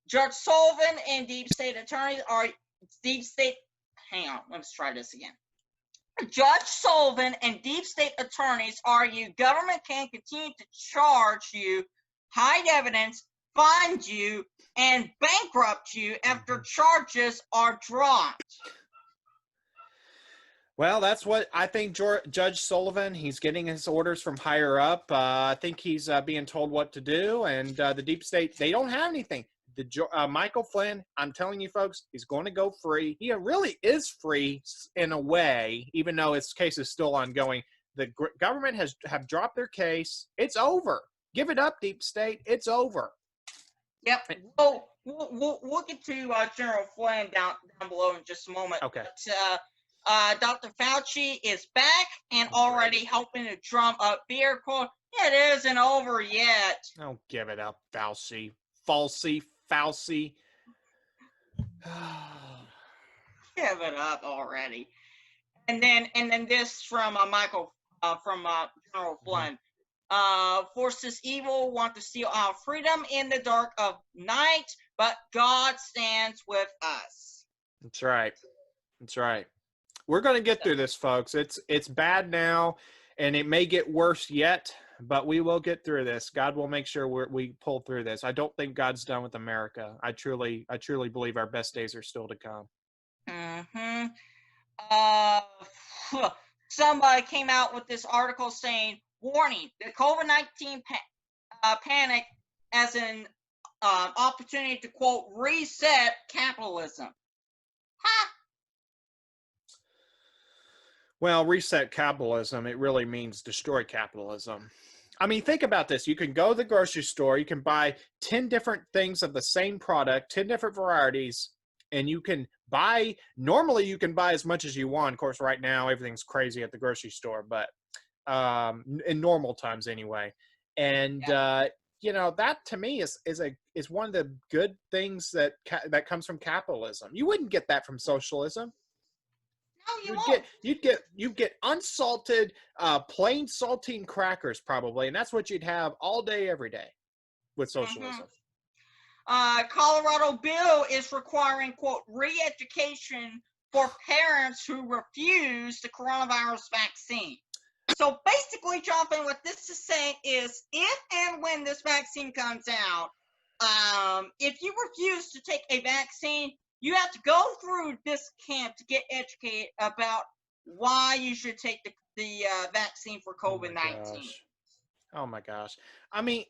B: Judge Sullivan and deep state attorneys are hang on, let's try this again. Judge Sullivan and deep state attorneys argue government can continue to charge you, hide evidence, fine you, and bankrupt you after charges are dropped.
A: Well, that's what I think Judge Sullivan, he's getting his orders from higher up. I think he's being told what to do, and the deep state, they don't have anything. Michael Flynn, I'm telling you folks, he's going to go free. He really is free in a way, even though his case is still ongoing. The government have dropped their case. It's over. Give it up, deep state. It's over.
B: Yep. We'll get to General Flynn down below in just a moment.
A: Okay.
B: But, Dr. Fauci is back and already helping to drum up fear. It isn't over yet.
A: Oh, give it up, Fauci. Fauci.
B: Give it up already. And then this from Michael from General Flynn. Forces evil want to steal our freedom in the dark of night, but God stands with us.
A: That's right. That's right. We're going to get through this, folks. It's bad now, and it may get worse yet. but we will get through this. God will make sure we pull through this. I don't think God's done with America. I truly believe our best days are still to come.
B: Mm-hmm. Uh, somebody came out with this article saying, warning, the COVID-19 panic as an opportunity to, quote, reset capitalism. Ha!
A: Well, reset capitalism, it really means destroy capitalism. I mean, think about this. You can go to the grocery store, you can buy 10 different things of the same product, 10 different varieties, and you can buy, normally you can buy as much as you want. Of course, right now, everything's crazy at the grocery store, but in normal times anyway. And, you know, that to me is one of the good things that comes from capitalism. You wouldn't get that from socialism.
B: No, you won't.
A: You'd get unsalted, plain saltine crackers probably, and that's what you'd have all day, every day with socialism.
B: Colorado bill is requiring, quote, re-education for parents who refuse the coronavirus vaccine. So basically, Jonathan, what this is saying is if and when this vaccine comes out, if you refuse to take a vaccine, you have to go through this camp to get educated about why you should take the vaccine for COVID-19.
A: Oh my gosh. I mean,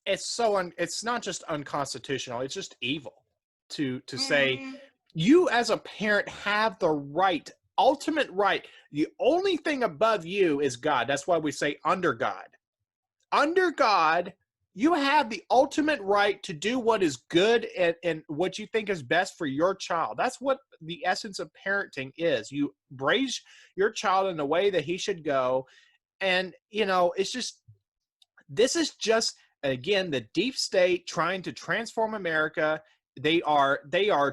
A: it's not just unconstitutional, it's just evil to say you as a parent have the right, ultimate right. The only thing above you is God. That's why we say under God. Under God, you have the ultimate right to do what is good and what you think is best for your child. That's what the essence of parenting is. You raise your child in the way that he should go. And, you know, it's just, this is just, again, the deep state trying to transform America. They are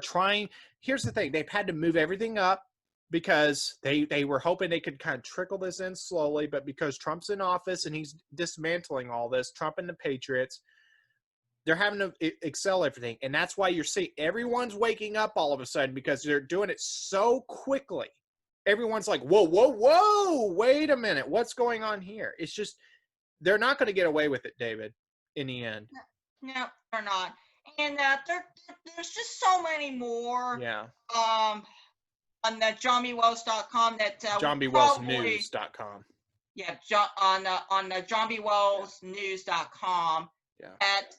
A: trying. Here's the thing. They've had to move everything up because they were hoping they could kind of trickle this in slowly, but because Trump's in office and he's dismantling all this, Trump and the Patriots, they're having to excel everything. And that's why you're seeing everyone's waking up all of a sudden because they're doing it so quickly. Everyone's like, whoa, wait a minute. What's going on here? It's just, they're not going to get away with it, David, in the end.
B: No, they're not. And there's just so many more.
A: Yeah.
B: On the johnbwells.com that
A: johnbwellsnews.com.
B: Yeah, on the johnbwellsnews.com.
A: Yeah.
B: That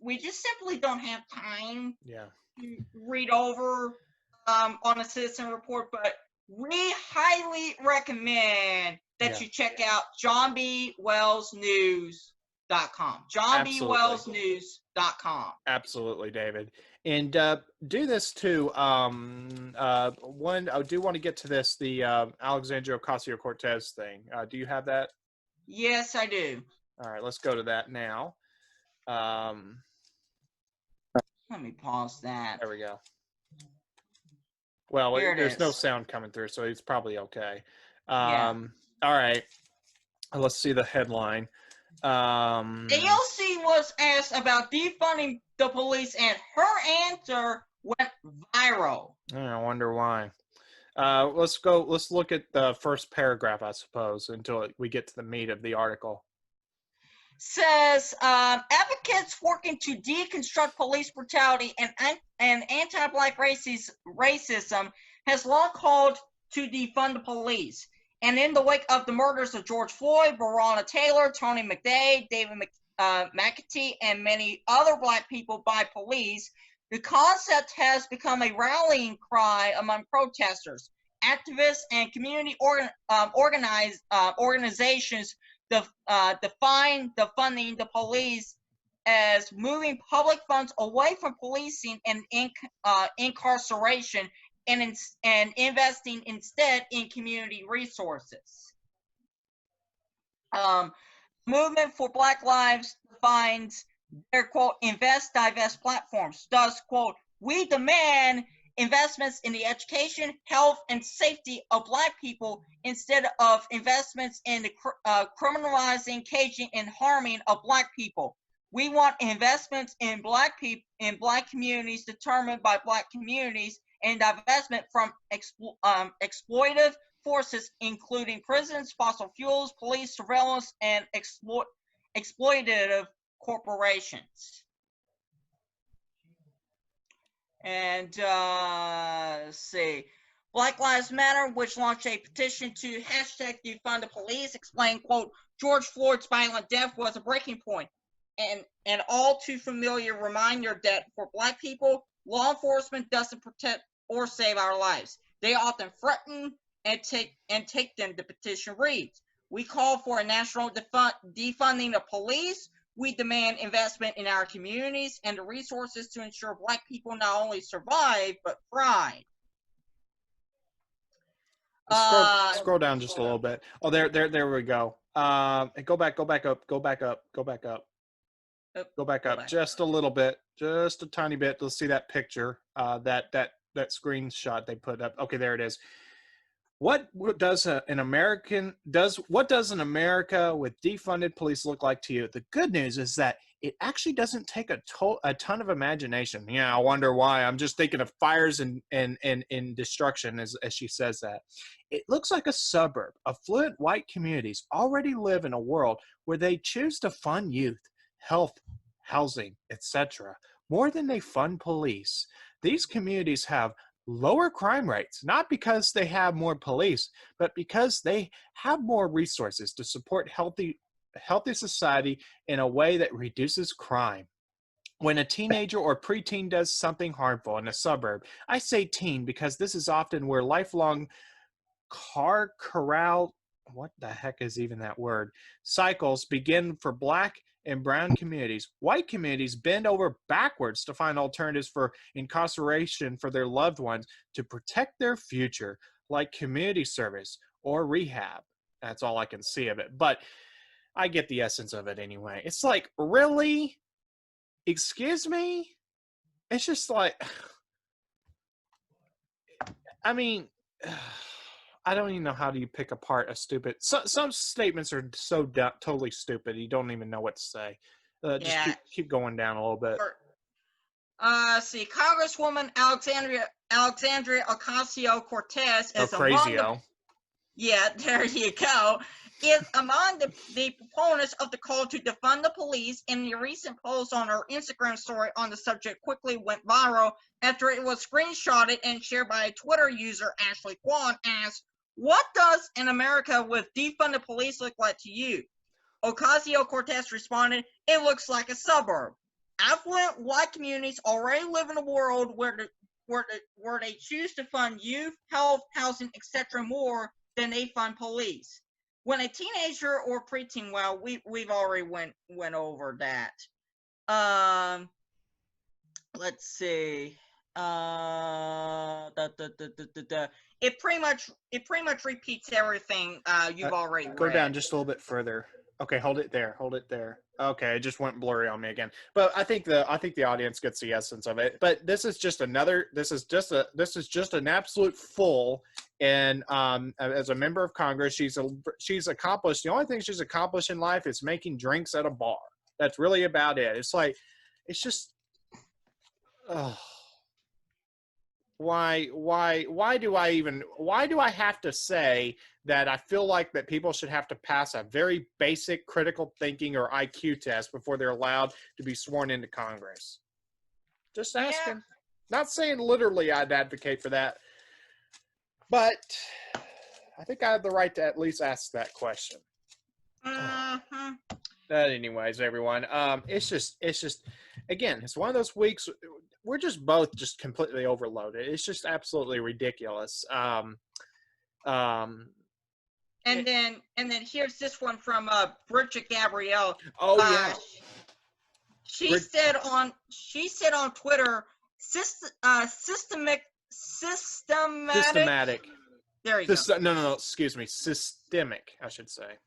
B: we just simply don't have time
A: to
B: read over on a citizen report, but we highly recommend that you check out johnbwellsnews.com. johnbwellsnews.com.
A: Absolutely, David. And do this too. I do want to get to this, the Alexandria Ocasio-Cortez thing. Do you have that?
B: Yes, I do.
A: All right, let's go to that now.
B: Let me pause that.
A: There we go. Well, there's no sound coming through, so it's probably okay. All right, let's see the headline.
B: AOC was asked about defunding the police, and her answer went viral.
A: I wonder why. Let's look at the first paragraph, I suppose, until we get to the meat of the article.
B: Says advocates working to deconstruct police brutality and anti-black racism has long called to defund the police. And in the wake of the murders of George Floyd, Breonna Taylor, Tony McDade, David McAtee, and many other black people by police, the concept has become a rallying cry among protesters, activists, and community organizations define defunding the police as moving public funds away from policing and incarceration and investing instead in community resources. Movement for Black Lives defines their, quote, invest, divest platforms. Thus, quote, we demand investments in the education, health, and safety of black people instead of investments in the criminalizing, caging, and harming of black people. We want investments in black people, in black communities determined by black communities, and divestment from exploitive forces, including prisons, fossil fuels, police, surveillance, and exploitative corporations. And let's see. Black Lives Matter, which launched a petition to hashtag defund the police, explained, quote, George Floyd's violent death was a breaking point, and an all too familiar reminder that for Black people, law enforcement doesn't protect or save our lives. They often threaten and take them. The petition reads, we call for a national defunding of police. We demand investment in our communities and the resources to ensure Black people not only survive, but thrive.
A: Scroll down just a little bit. Oh, there we go. Go back up just a little bit, just a tiny bit. Let's see that picture, that screenshot they put up. Okay, there it is. What does an America with defunded police look like to you? The good news is that it actually doesn't take a ton of imagination. Yeah, I wonder why. I'm just thinking of fires and destruction as she says that. It looks like a suburb. Affluent white communities already live in a world where they choose to fund youth, health, housing, etc., more than they fund police. These communities have lower crime rates, not because they have more police, but because they have more resources to support healthy society in a way that reduces crime. When a teenager or preteen does something harmful in a suburb, I say teen because this is often where lifelong what the heck is even that word? Cycles begin for Black and brown communities. White communities bend over backwards to find alternatives for incarceration for their loved ones to protect their future, like community service or rehab. That's all I can see of it. But I get the essence of it anyway. It's like, really? Excuse me? It's just like, I mean, I don't even know how do you pick apart a stupid. Some statements are so totally stupid you don't even know what to say. Just keep going down a little bit.
B: See, Congresswoman Alexandria Ocasio-Cortez is
A: Crazio.
B: Yeah, there you go. Is among the proponents of the call to defund the police. In the recent post on her Instagram story on the subject quickly went viral after it was screenshotted and shared by a Twitter user. Ashley Kwan asked, what does an America with defunded police look like to you? Ocasio-Cortez responded, it looks like a suburb. Affluent white communities already live in a world where they choose to fund youth, health, housing, etc. more than they fund police. When a teenager or preteen, well, we've already went over that. Let's see. It pretty much repeats everything you've already read.
A: Go down just a little bit further. Okay, hold it there. Okay, it just went blurry on me again. But I think the audience gets the essence of it. But this is just an absolute fool. And as a member of Congress, she's accomplished, the only thing she's accomplished in life is making drinks at a bar. That's really about it. It's like, it's just, why do I have to say that I feel like that people should have to pass a very basic critical thinking or IQ test before they're allowed to be sworn into Congress? Just asking. Yeah. Not saying literally I'd advocate for that, but I think I have the right to at least ask that question.
B: Mm-hmm.
A: But anyways, everyone, it's just, again, it's one of those weeks we're just both just completely overloaded. It's just absolutely ridiculous.
B: And then here's this one from Bridget Gabrielle.
A: Oh yeah.
B: She said on Twitter, systematic. There you go.
A: No. Excuse me. Systemic, I should say.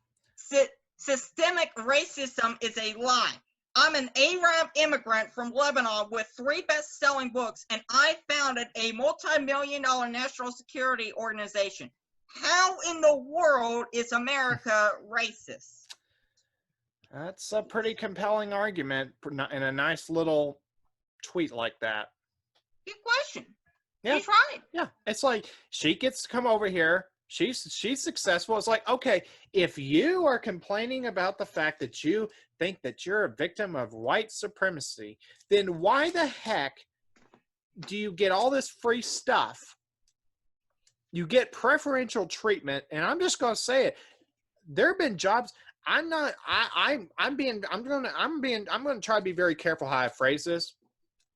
B: Systemic racism is a lie. I'm an Arab immigrant from Lebanon with 3 best-selling books, and I founded a multi-million-dollar national security organization. How in the world is America racist?
A: That's a pretty compelling argument in a nice little tweet like that.
B: Good question.
A: Yeah.
B: He's right.
A: Yeah. It's like she gets to come over here. She's successful. It's like, okay, if you are complaining about the fact that you think that you're a victim of white supremacy, then why the heck do you get all this free stuff? You get preferential treatment, and I'm just going to say it. There have been jobs. I'm going to try to be very careful how I phrase this,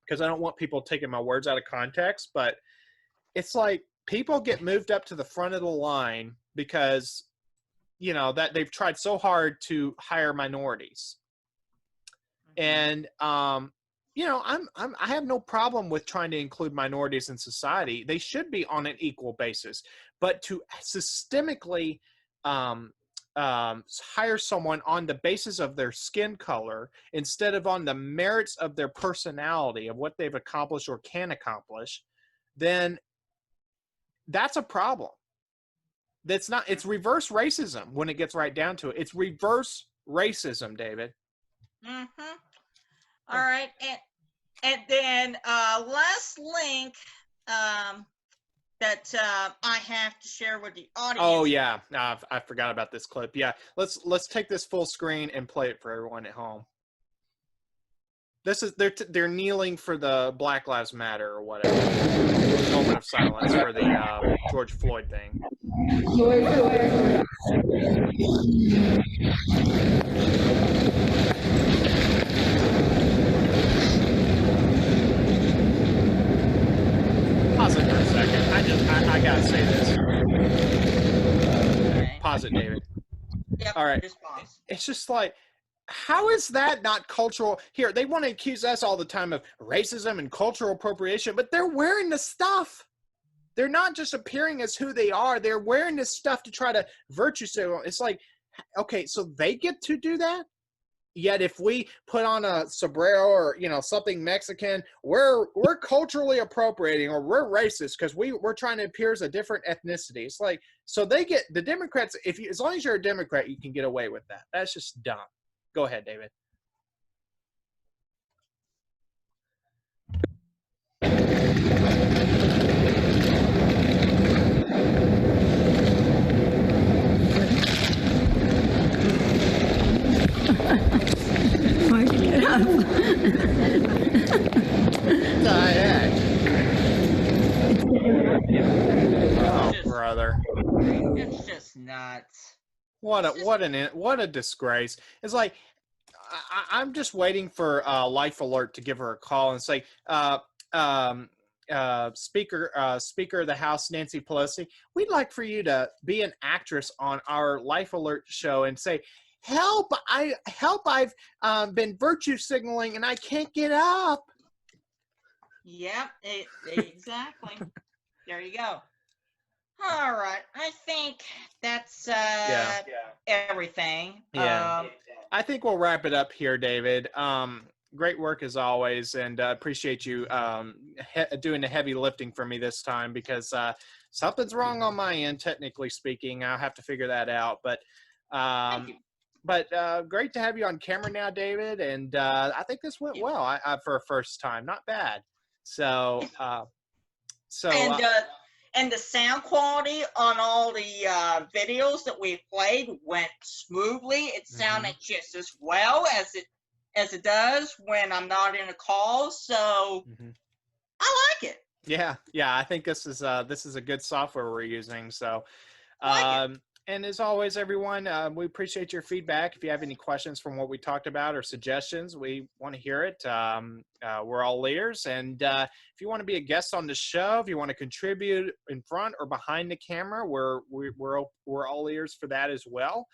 A: because I don't want people taking my words out of context, but it's like people get moved up to the front of the line because, that they've tried so hard to hire minorities. And, I have no problem with trying to include minorities in society. They should be on an equal basis, but to systemically, hire someone on the basis of their skin color instead of on the merits of their personality, of what they've accomplished or can accomplish, then that's a problem. It's reverse racism when it gets right down to it. It's reverse racism, David.
B: Mm-hmm. All right. And then last link that I have to share with the audience.
A: Oh yeah, I forgot about this clip. Yeah, let's take this full screen and play it for everyone at home. This is they're kneeling for the Black Lives Matter or whatever. Moment of silence for the George Floyd thing. Pause it for a second. I gotta say this.
B: Okay.
A: Pause it, David.
B: Yep.
A: All right.
B: Just pause.
A: It's just like, how is that not cultural? Here, they want to accuse us all the time of racism and cultural appropriation, but they're wearing the stuff. They're not just appearing as who they are. They're wearing this stuff to try to virtue signal. It's like, okay, so they get to do that? Yet if we put on a sombrero or, something Mexican, we're culturally appropriating, or we're racist because we're trying to appear as a different ethnicity. It's like, so they get, the Democrats, as long as you're a Democrat, you can get away with that. That's just dumb. Go ahead, David.
D: Why'd you get up?
A: Oh, brother.
B: It's just nuts.
A: What a disgrace. It's like, I'm just waiting for Life Alert to give her a call and say, Speaker of the House, Nancy Pelosi, we'd like for you to be an actress on our Life Alert show and say, help, I've been virtue signaling and I can't get up.
B: Yep, exactly. There you go. All right, I think that's everything.
A: Yeah. I think we'll wrap it up here, David. Great work as always, and appreciate you doing the heavy lifting for me this time, because something's wrong on my end, technically speaking. I'll have to figure that out. But great to have you on camera now, David, and I think this went well. I for a first time, not bad. So
B: and the sound quality on all the videos that we played went smoothly. It sounded just as well as it does when I'm not in a call. So I like it.
A: Yeah. I think this is a good software we're using. So, and as always, everyone, we appreciate your feedback. If you have any questions from what we talked about or suggestions, we want to hear it. We're all ears. And if you want to be a guest on the show, if you want to contribute in front or behind the camera, we're all ears for that as well.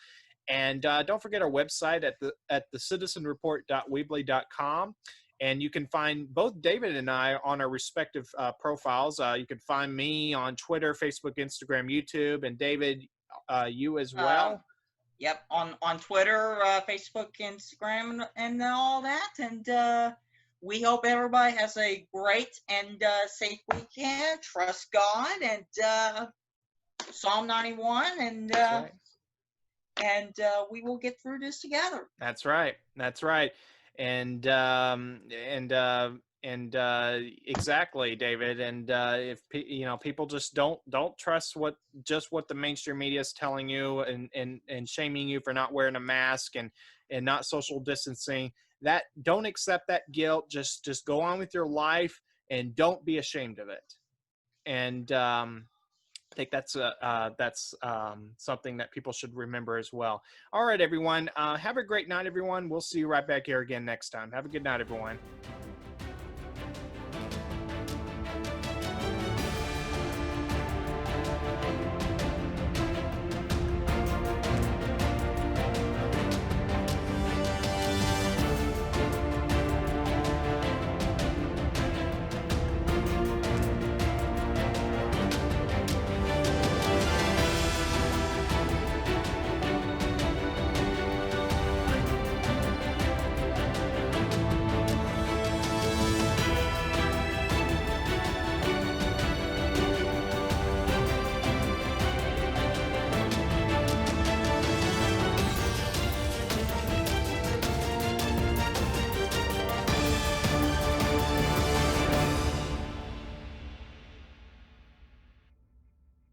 A: And don't forget our website at thecitizenreport.weebly.com. And you can find both David and I on our respective profiles. You can find me on Twitter, Facebook, Instagram, YouTube, and David, you as well.
B: Yep, on Twitter, Facebook, Instagram, and all that. And we hope everybody has a great and safe weekend. Trust God and Psalm 91, and
A: That's right.
B: and we will get through this together.
A: That's right. And And exactly, David. And if people just don't trust what the mainstream media is telling you, and shaming you for not wearing a mask and not social distancing, that don't accept that guilt. Just go on with your life and don't be ashamed of it. And I think that's something that people should remember as well. All right, everyone. Have a great night, everyone. We'll see you right back here again next time. Have a good night, everyone.